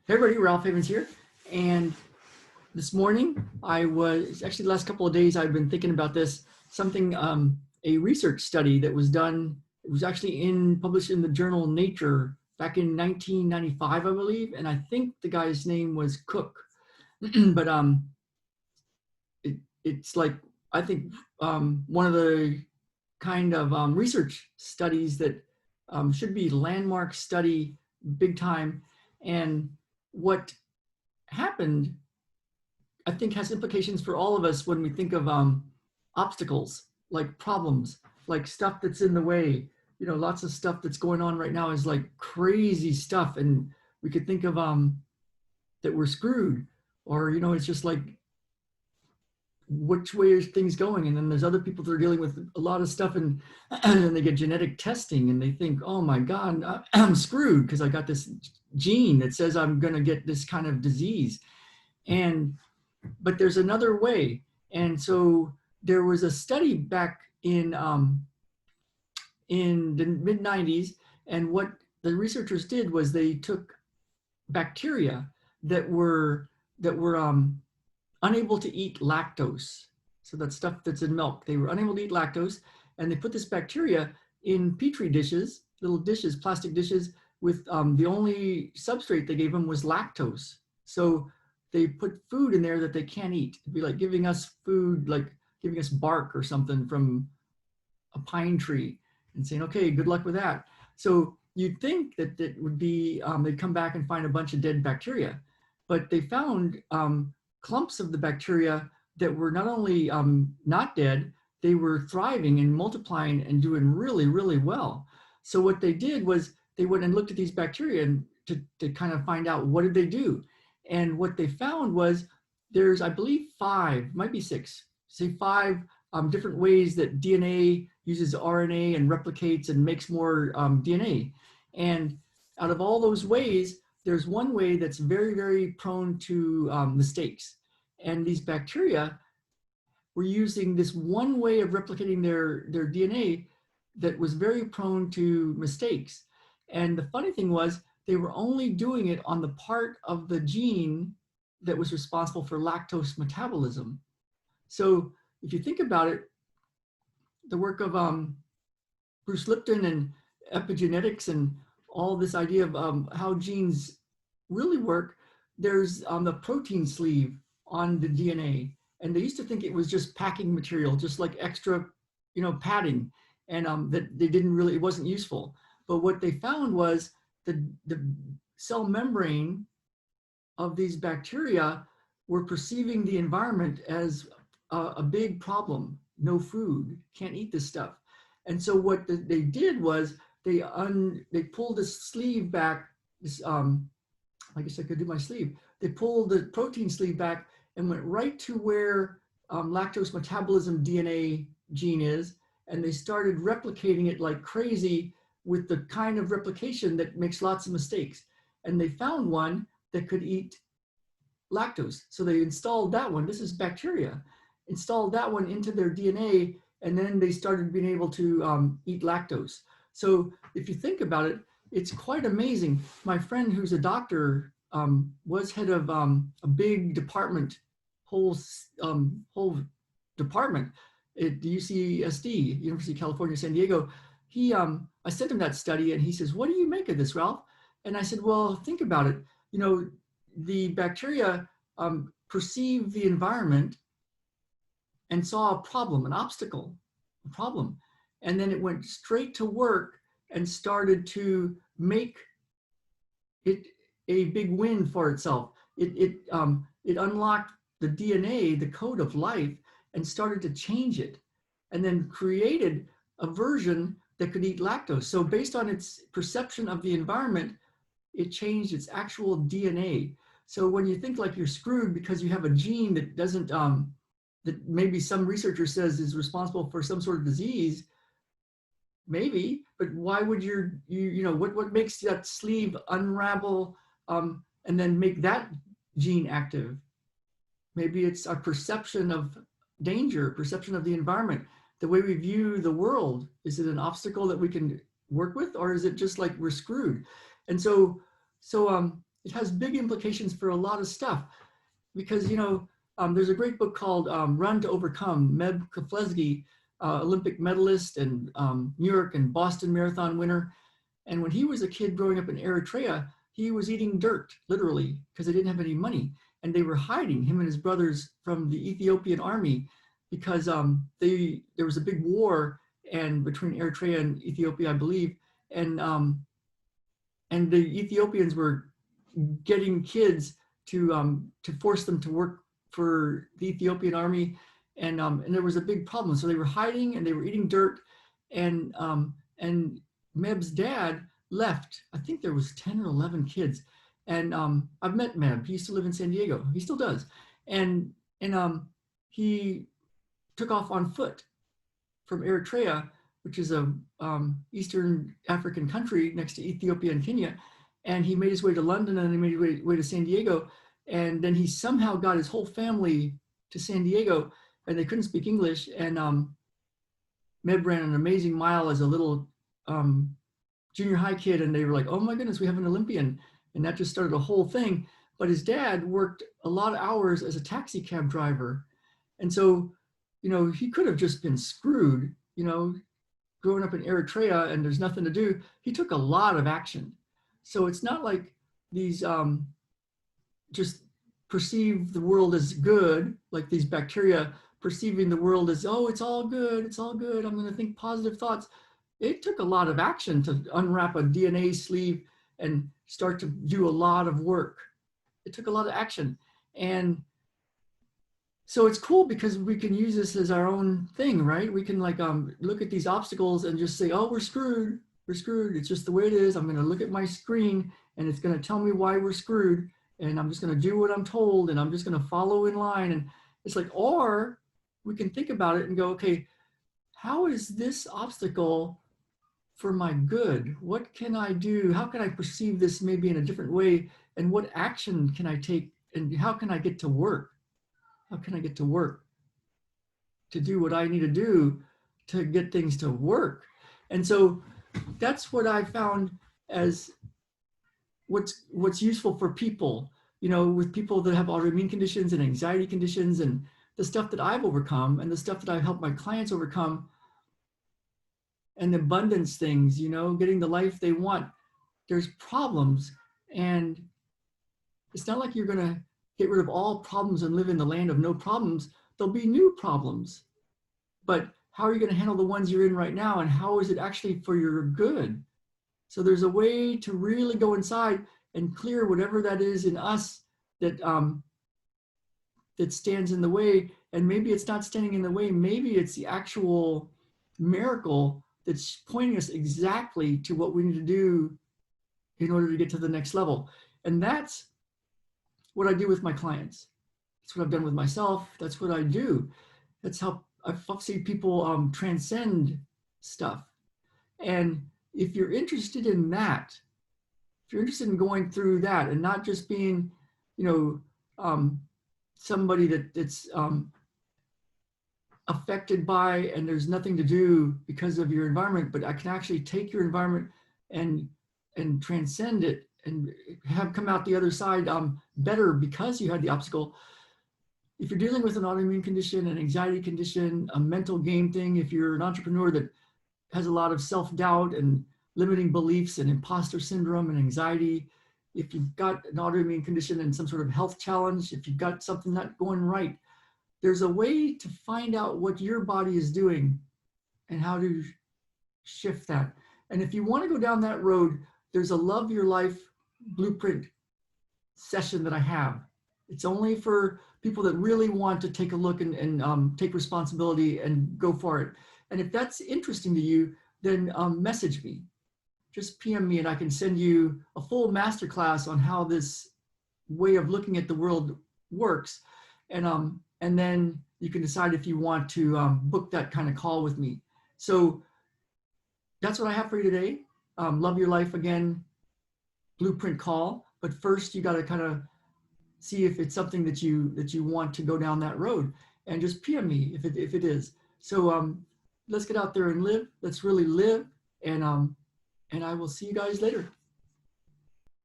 Hey everybody, Ralph Havens here. And this morning, actually the last couple of days, I've been thinking about this, a research study that was done. It was actually published in the journal Nature back in 1995, I believe. And I think the guy's name was Cook. but it's like, I think one of the kind of research studies that should be landmark study big time. And what happened, I think, has implications for all of us when we think of obstacles, like problems, like stuff that's in the way. You know, lots of stuff that's going on right now is like crazy stuff, and we could think of that we're screwed, or it's just like which way are things going? And then there's other people that are dealing with a lot of stuff, and and they get genetic testing, and they think, oh my God, I'm screwed because I got this gene that says I'm going to get this kind of disease. But there's another way. And so there was a study back in the mid 90s. And what the researchers did was they took bacteria that were unable to eat lactose. So that stuff that's in milk, they were unable to eat lactose. And they put this bacteria in petri dishes, little dishes, plastic dishes, with the only substrate they gave them was lactose. So they put food in there that they can't eat. It'd be like giving us food, like giving us bark or something from a pine tree and saying, okay, good luck with that. So you'd think that it would be, they'd come back and find a bunch of dead bacteria, but they found clumps of the bacteria that were not only not dead, they were thriving and multiplying and doing really, really well. So what they did was they went and looked at these bacteria and to kind of find out what did they do. And what they found was there's, I believe, might be six, say five different ways that DNA uses RNA and replicates and makes more DNA. And out of all those ways, there's one way that's very, very prone to mistakes. And these bacteria were using this one way of replicating their DNA that was very prone to mistakes. And the funny thing was, they were only doing it on the part of the gene that was responsible for lactose metabolism. So if you think about it, the work of Bruce Lipton and epigenetics and all this idea of how genes really work, there's the protein sleeve on the DNA. And they used to think it was just packing material, just like extra, padding, and that they didn't really, it wasn't useful. But what they found was the cell membrane of these bacteria were perceiving the environment as a big problem. No food, can't eat this stuff. And so what they did was they pulled this sleeve back. This I guess I could do my sleeve. They pulled the protein sleeve back and went right to where lactose metabolism DNA gene is, and they started replicating it like crazy with the kind of replication that makes lots of mistakes. And they found one that could eat lactose. So they installed that one, this is bacteria, installed that one into their DNA, and then they started being able to eat lactose. So if you think about it, it's quite amazing. My friend who's a doctor was head of a big department, whole department at the UCSD, University of California, San Diego. I sent him that study and he says, what do you make of this, Ralph? And I said, well, think about it. The bacteria perceived the environment and saw a problem, an obstacle, a problem. And then it went straight to work and started to make it a big win for itself. It unlocked the DNA, the code of life, and started to change it, and then created a version that could eat lactose. So based on its perception of the environment, it changed its actual DNA. So when you think like you're screwed because you have a gene that doesn't, that maybe some researcher says is responsible for some sort of disease, maybe, but why would what makes that sleeve unravel and then make that gene active? Maybe it's our perception of danger, perception of the environment, the way we view the world. Is it an obstacle that we can work with, or is it just like we're screwed? And so it has big implications for a lot of stuff because, you know, there's a great book called Run to Overcome. Meb Keflezighi, Olympic medalist and New York and Boston Marathon winner. And when he was a kid growing up in Eritrea, he was eating dirt, literally, because they didn't have any money. And they were hiding, him and his brothers, from the Ethiopian army because there was a big war and between Eritrea and Ethiopia, I believe. And the Ethiopians were getting kids to force them to work for the Ethiopian army. And there was a big problem. So they were hiding and they were eating dirt. And Meb's dad left. I think there was 10 or 11 kids. And I've met Meb. He used to live in San Diego. He still does. And he took off on foot from Eritrea, which is a Eastern African country next to Ethiopia and Kenya. And he made his way to London and he made his way to San Diego. And then he somehow got his whole family to San Diego and they couldn't speak English. And Meb ran an amazing mile as a little junior high kid. And they were like, oh my goodness, we have an Olympian. And that just started a whole thing. But his dad worked a lot of hours as a taxi cab driver. And so, you know, he could have just been screwed, you know, growing up in Eritrea and there's nothing to do. He took a lot of action. So it's not like these just perceive the world as good, like these bacteria perceiving the world as, oh, it's all good, it's all good, I'm going to think positive thoughts. It took a lot of action to unwrap a DNA sleeve and start to do a lot of work. It took a lot of action. And so it's cool because we can use this as our own thing, right? We can like look at these obstacles and just say, oh, we're screwed. We're screwed. It's just the way it is. I'm going to look at my screen and it's going to tell me why we're screwed. And I'm just going to do what I'm told and I'm just going to follow in line. And it's like, or we can think about it and go, okay, how is this obstacle for my good? What can I do? How can I perceive this maybe in a different way? And what action can I take? And how can I get to work? How can I get to work to do what I need to do to get things to work? And so that's what I found as what's useful for people, you know, with people that have autoimmune conditions and anxiety conditions and the stuff that I've overcome and the stuff that I've helped my clients overcome and the abundance things, you know, getting the life they want. There's problems and it's not like you're going to get rid of all problems and live in the land of no problems. There'll be new problems, but how are you going to handle the ones you're in right now? And how is it actually for your good? So there's a way to really go inside and clear whatever that is in us that, that stands in the way. And maybe it's not standing in the way. Maybe it's the actual miracle that's pointing us exactly to what we need to do in order to get to the next level. And that's what I do with my clients. That's what I've done with myself. That's what I do. That's how I've seen people transcend stuff. And if you're interested in that, if you're interested in going through that and not just being, you know, somebody that's affected by and there's nothing to do because of your environment, but I can actually take your environment and transcend it and have come out the other side better because you had the obstacle. If you're dealing with an autoimmune condition, an anxiety condition, a mental game thing, if you're an entrepreneur that has a lot of self-doubt and limiting beliefs and imposter syndrome and anxiety, if you've got an autoimmune condition and some sort of health challenge, if you've got something not going right, there's a way to find out what your body is doing and how to shift that. And if you want to go down that road, there's a Love Your Life Blueprint session that I have. It's only for people that really want to take a look and take responsibility and go for it. And if that's interesting to you, then message me. Just PM me and I can send you a full masterclass on how this way of looking at the world works. And then you can decide if you want to book that kind of call with me. So that's what I have for you today. Love Your Life Again Blueprint call. But first you got to kind of see if it's something that you want to go down that road, and just PM me if it is. So let's get out there and live. Let's really live. And I will see you guys later.